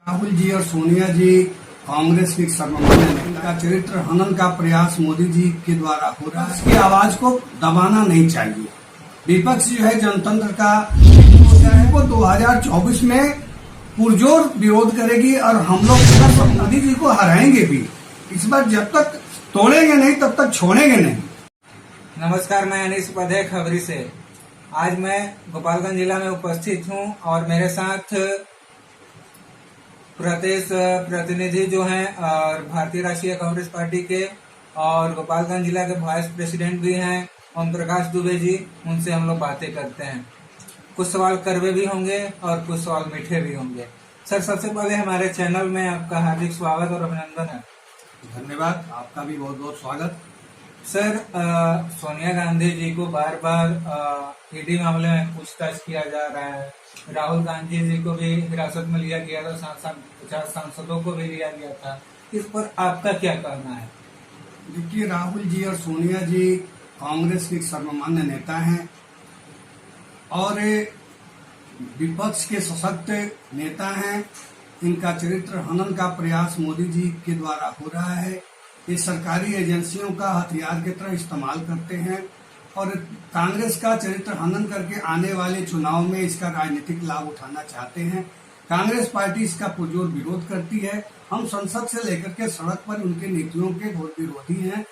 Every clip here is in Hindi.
राहुल जी और सोनिया जी कांग्रेस की सर्वमान्य नेता, चरित्र हनन का प्रयास मोदी जी के द्वारा हो रहा है। इसकी आवाज को दबाना नहीं चाहिए। विपक्ष जो है जनतंत्र का होता है, वो 2024 में पुरजोर विरोध करेगी और हम लोग मोदी जी को हराएंगे भी। इस बार जब तक तोड़ेंगे नहीं तब तक छोड़ेंगे नहीं। नमस्कार, मैं अनीस उपाध्याय खबरी से। आज मैं गोपालगंज जिला में उपस्थित हूं और मेरे साथ प्रदेश प्रतिनिधि जो हैं और भारतीय राष्ट्रीय कांग्रेस पार्टी के और गोपालगंज जिला के वाइस प्रेसिडेंट भी हैं ओम प्रकाश दुबे जी। उनसे हम लोग बातें करते हैं। कुछ सवाल कड़वे भी होंगे और कुछ सवाल मीठे भी होंगे। सर, सबसे पहले हमारे चैनल में आपका हार्दिक स्वागत और अभिनंदन है। धन्यवाद, आपका भी बहुत बहुत स्वागत। सर, सोनिया गांधी जी को बार बार ईडी मामले में पूछताछ किया जा रहा है। राहुल गांधी जी को भी हिरासत में लिया गया था, 50 सांसदों को भी लिया गया था। इस पर आपका क्या कहना है? देखिए, राहुल जी और सोनिया जी कांग्रेस के सर्वमान्य नेता हैं और विपक्ष के सशक्त नेता हैं। इनका चरित्र हनन का प्रयास मोदी जी के द्वारा हो रहा है। ये सरकारी एजेंसियों का हथियार की तरह इस्तेमाल करते हैं और कांग्रेस का चरित्र हनन करके आने वाले चुनाव में इसका राजनीतिक लाभ उठाना चाहते हैं। कांग्रेस पार्टी इसका पुरजोर विरोध करती है। हम संसद से लेकर के सड़क पर उनके नीतियों के घोर विरोधी हैं।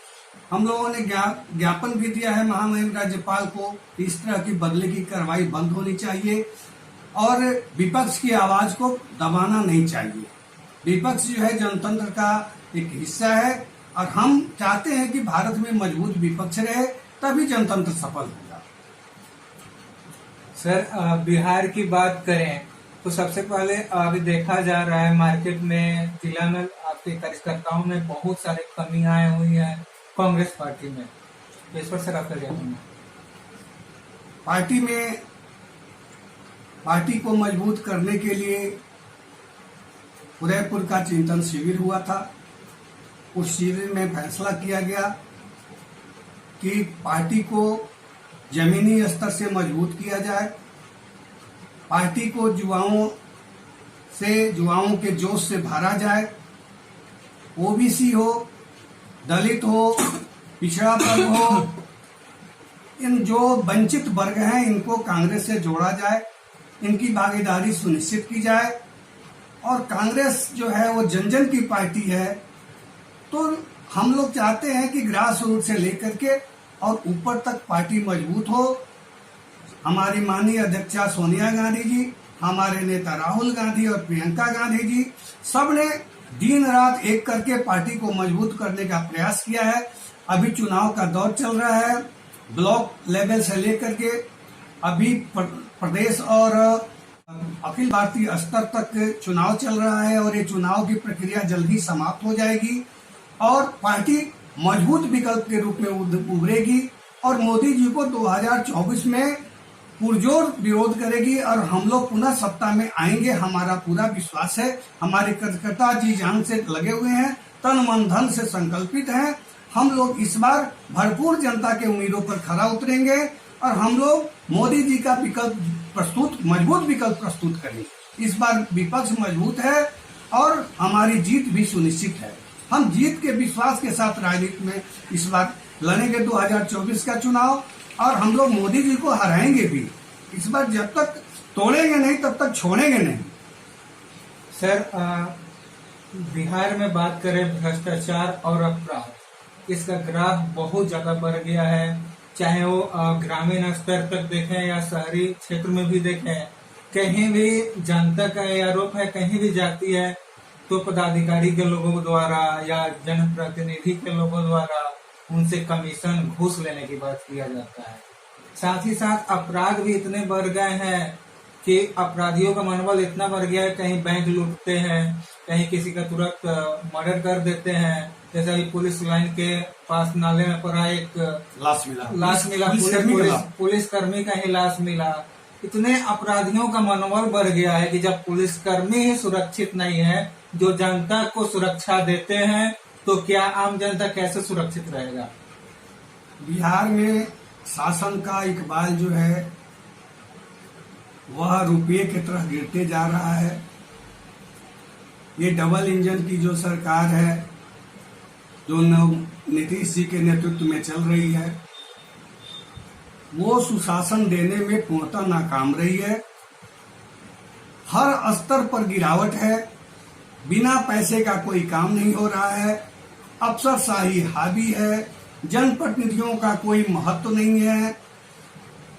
हम लोगों ने ज्ञापन भी दिया है महामहिम राज्यपाल को। इस तरह की बदले की कार्रवाई बंद होनी चाहिए और विपक्ष की आवाज को दबाना नहीं चाहिए। विपक्ष जो है जनतंत्र का एक हिस्सा है और हम चाहते हैं कि भारत में मजबूत विपक्ष रहे, तभी जनतंत्र सफल होगा। सर, बिहार की बात करें तो सबसे पहले अभी देखा जा रहा है मार्केट में, जिला में आपके कार्यकर्ताओं में बहुत सारी कमियां हुई हैं कांग्रेस पार्टी में। तो इस पर सर आपका क्या कहना है? पार्टी को मजबूत करने के लिए उदयपुर का चिंतन शिविर हुआ था। उस शिविर में फैसला किया गया कि पार्टी को जमीनी स्तर से मजबूत किया जाए। पार्टी को युवाओं के जोश से भरा जाए। ओबीसी हो, दलित हो, पिछड़ा वर्ग हो, इन जो वंचित वर्ग हैं इनको कांग्रेस से जोड़ा जाए, इनकी भागीदारी सुनिश्चित की जाए। और कांग्रेस जो है वो जन जन की पार्टी है, तो हम लोग चाहते हैं कि ग्रास रूट से लेकर के और ऊपर तक पार्टी मजबूत हो। हमारी माननीय अध्यक्षा सोनिया गांधी जी, हमारे नेता राहुल गांधी और प्रियंका गांधी जी सब ने दिन रात एक करके पार्टी को मजबूत करने का प्रयास किया है। अभी चुनाव का दौर चल रहा है। ब्लॉक लेवल से लेकर के अभी प्रदेश और अखिल भारतीय स्तर तक चुनाव चल रहा है और ये चुनाव की प्रक्रिया जल्दी समाप्त हो जाएगी और पार्टी मजबूत विकल्प के रूप में उभरेगी और मोदी जी को 2024 में पुरजोर विरोध करेगी और हम लोग पुनः सत्ता में आएंगे। हमारा पूरा विश्वास है। हमारे कार्यकर्ता जी जान से लगे हुए हैं, तन मन धन से संकल्पित हैं। हम लोग इस बार भरपूर जनता के उम्मीदों पर खरा उतरेंगे और हम लोग मोदी जी का मजबूत विकल्प प्रस्तुत करेंगे। इस बार विपक्ष मजबूत है और हमारी जीत भी सुनिश्चित है। हम जीत के विश्वास के साथ राजनीति में इस बार लड़ेंगे 2024 का चुनाव और हम लोग मोदी जी को हराएंगे भी। इस बार जब तक तोड़ेंगे नहीं तब तक छोड़ेंगे नहीं। सर, बिहार में बात करें भ्रष्टाचार और अपराध, इसका ग्राफ बहुत ज्यादा बढ़ गया है। चाहे वो ग्रामीण स्तर तक देखें या शहरी क्षेत्र में भी देखें, कहीं भी जनता का आरोप है, कहीं भी जाती है तो पदाधिकारी के लोगों द्वारा या जनप्रतिनिधि के लोगों द्वारा उनसे कमीशन घूस लेने की बात किया जाता है। साथ ही साथ अपराध भी इतने बढ़ गए हैं कि अपराधियों का मनोबल इतना बढ़ गया है, कहीं बैंक लूटते हैं, कहीं किसी का तुरंत मर्डर कर देते हैं। जैसे अभी पुलिस लाइन के पास नाले में पड़ा एक लाश मिला, पुलिसकर्मी का ही लाश मिला। इतने अपराधियों का मनोबल बढ़ गया है कि जब पुलिसकर्मी ही सुरक्षित नहीं है, जो जनता को सुरक्षा देते हैं, तो क्या आम जनता कैसे सुरक्षित रहेगा? बिहार में शासन का इकबाल जो है वह रुपये की तरह गिरते जा रहा है। ये डबल इंजन की जो सरकार है, जो नीतीश जी के नेतृत्व में चल रही है, वो सुशासन देने में पूर्णतः नाकाम रही है। हर स्तर पर गिरावट है, बिना पैसे का कोई काम नहीं हो रहा है, अफसरशाही हावी है, जनप्रतिनिधियों का कोई महत्व नहीं है।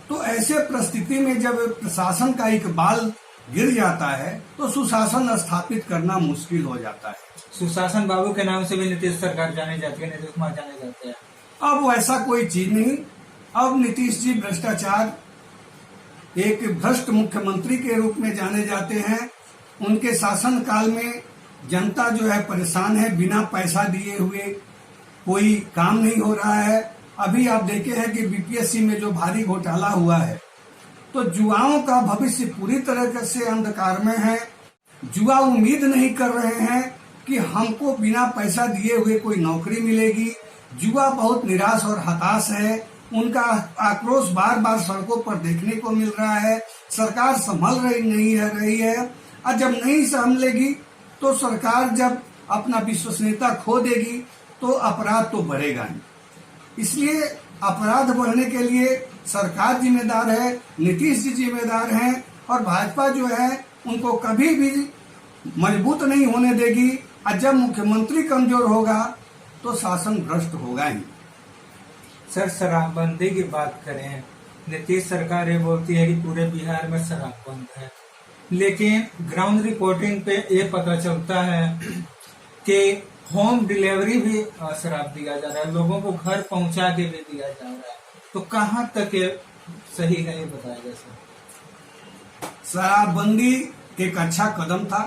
तो ऐसे परिस्थिति में जब प्रशासन का एक बाल गिर जाता है तो सुशासन स्थापित करना मुश्किल हो जाता है। सुशासन बाबू के नाम से भी नीतीश सरकार जानी जाती है, नीतीश कुमार जाने जाते हैं। अब वैसा कोई चीज नहीं। अब नीतीश जी भ्रष्टाचार, एक भ्रष्ट मुख्यमंत्री के रूप में जाने जाते हैं। उनके शासन काल में जनता जो है परेशान है, बिना पैसा दिए हुए कोई काम नहीं हो रहा है। अभी आप देखे हैं कि बीपीएससी में जो भारी घोटाला हुआ है, तो युवाओं का भविष्य पूरी तरह से अंधकार में है। युवा उम्मीद नहीं कर रहे हैं कि हमको बिना पैसा दिए हुए कोई नौकरी मिलेगी। युवा बहुत निराश और हताश है। उनका आक्रोश बार बार सड़कों पर देखने को मिल रहा है। सरकार संभल रही है और जब नहीं संभलेगी तो सरकार जब अपना विश्वसनीयता खो देगी तो अपराध तो बढ़ेगा ही। इसलिए अपराध बढ़ने के लिए सरकार जिम्मेदार है, नीतीश जी जिम्मेदार हैं, और भाजपा जो है उनको कभी भी मजबूत नहीं होने देगी। और जब मुख्यमंत्री कमजोर होगा तो शासन भ्रष्ट होगा ही। सर, शराबबंदी की बात करें, नीतीश सरकार ये बोलती है कि पूरे बिहार में शराब बंद है, लेकिन ग्राउंड रिपोर्टिंग पे ये पता चलता है कि होम डिलीवरी भी शराब दिया जा रहा है, लोगों को घर पहुंचा के भी दिया जा रहा है। तो कहाँ तक ये सही है, ये बताइए सर। शराबबंदी एक अच्छा कदम था,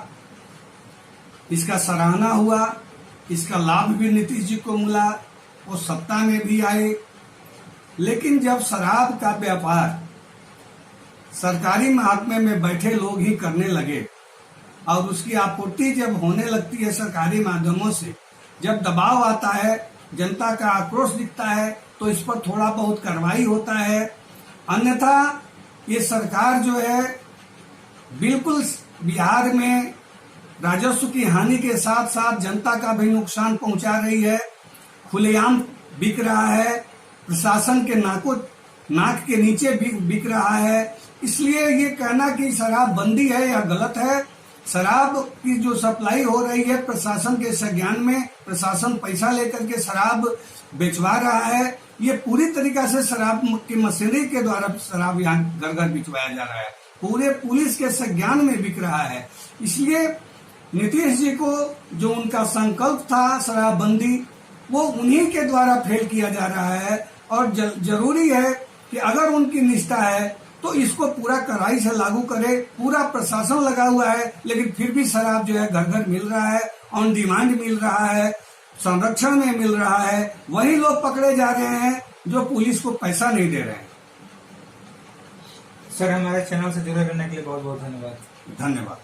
इसका सराहना हुआ, इसका लाभ भी नीतीश जी को मिला, वो सत्ता में भी आए। लेकिन जब शराब का व्यापार सरकारी महकमे में बैठे लोग ही करने लगे और उसकी आपूर्ति जब होने लगती है सरकारी माध्यमों से, जब दबाव आता है, जनता का आक्रोश दिखता है, तो इस पर थोड़ा बहुत कार्रवाई होता है। अन्यथा ये सरकार जो है बिल्कुल बिहार में राजस्व की हानि के साथ साथ जनता का भी नुकसान पहुंचा रही है। खुलेआम बिक रहा है, प्रशासन के नाक के नीचे बिक रहा है। इसलिए ये कहना कि शराब बंदी है या गलत है। शराब की जो सप्लाई हो रही है प्रशासन के संज्ञान में, प्रशासन पैसा लेकर के शराब बेचवा रहा है। ये पूरी तरीका से शराब की मशीनरी के द्वारा शराब यहाँ घर घर बिचवाया जा रहा है, पूरे पुलिस के संज्ञान में बिक रहा है। इसलिए नीतीश जी को जो उनका संकल्प था शराबबंदी, वो उन्हीं के द्वारा फेल किया जा रहा है। और जरूरी है कि अगर उनकी निष्ठा है तो इसको पूरा कड़ाई से लागू करे। पूरा प्रशासन लगा हुआ है, लेकिन फिर भी शराब जो है घर घर मिल रहा है, ऑन डिमांड मिल रहा है, संरक्षण में मिल रहा है। वही लोग पकड़े जा रहे हैं जो पुलिस को पैसा नहीं दे रहे हैं। सर, हमारे चैनल से जुड़े रहने के लिए बहुत बहुत धन्यवाद। धन्यवाद।